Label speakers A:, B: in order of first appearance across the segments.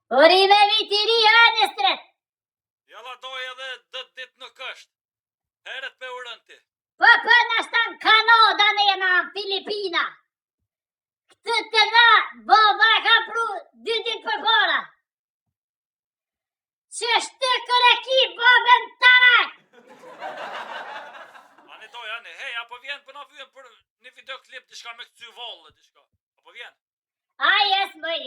A: Uri me vitiri në stret.
B: Jalla doj edhe 10 ditë nuk është. Heret pe urën ti.
A: Po në shtan Kanada në jena Filipina. Këtë të dha, baba ka pru 2 ditë për para. Që shtë kërë ki babën të rak.
B: Ani doj, ani, hej, apo vjen për na vyën për një videoklip dishka me këcy vollë, dishka. Apo vjen?
A: Jes, bëj,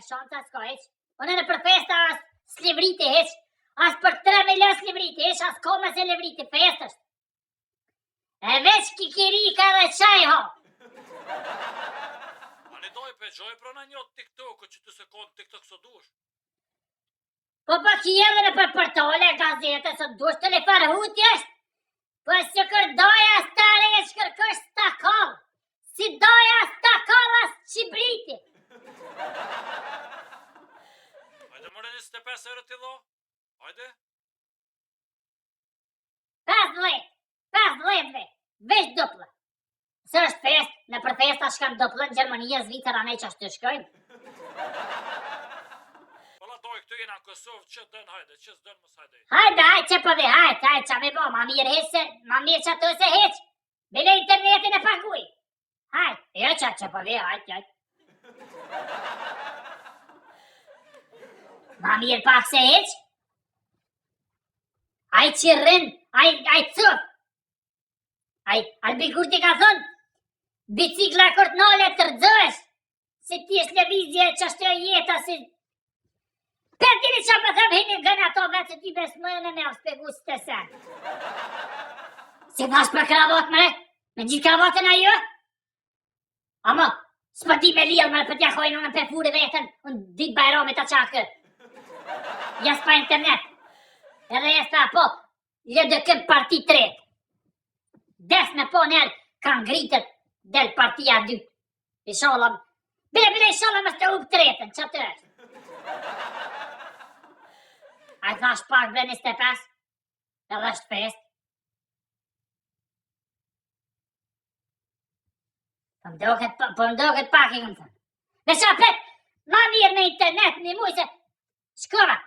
A: shanta s'ka heq. Unë në për festa as slivriti heq. As për 3 milion slivriti heq, as kome se livriti festës. E veç kikirika dhe qaj ho.
B: Ani doj, pe gjoj pra në një TikTok, që të se konë TikTok së dush.
A: Po kjellë në për përtole, gazete së dush të le farhut jeshtë. Po që kërdoja stare e që kërkësh stakall. Si doja stakall as qibriti.
B: Hajde mëre 25 euro t'i dho. Hajde.
A: 50 veç dupla. Së është fest, në për festa shkan dupla në Gjermania, Zvitër, anej që ashtë të shkojnë.
B: Pala doj, këtu jena në Kosovë, që dënë hajde, që s'dënë mos hajde.
A: Hajde, që po dhe hajde, që me bo, ma mirë që ato se heq. Bile internetin e paguj. Hajde, jo që po dhe hajde. Ma mirë pak se heq. Aj që rrin, aj cëp. Albi kur ti ka thonë, bicikla kërtë nale të rëdzësh, se ti është levizje që është e jeta si... Per dini që më thëmë hini gënë ato vetë që ti besmëjën e me asë pegu së të sen. Si dhash për kravat me gjithë kravatën a jo? Ama, s'për di me lillë me për t'ja hojnë unë për fure vetën, unë ditë bajromit a qakë. Jas pa internet. Edhe jes ta po, lëdë këm parti tretë. Des me po njerë kanë ngritët del partia 2. Ishallam, bile ishallam është të upë tretën, që të është. A i thash pak bre 25, edhe është fest. Po më doket pak i këmë thëmë. Me shapet, ma mirë me internet, një mujë se shkova.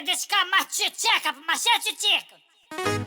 A: Diçka ma që qeka, për ma që qekën.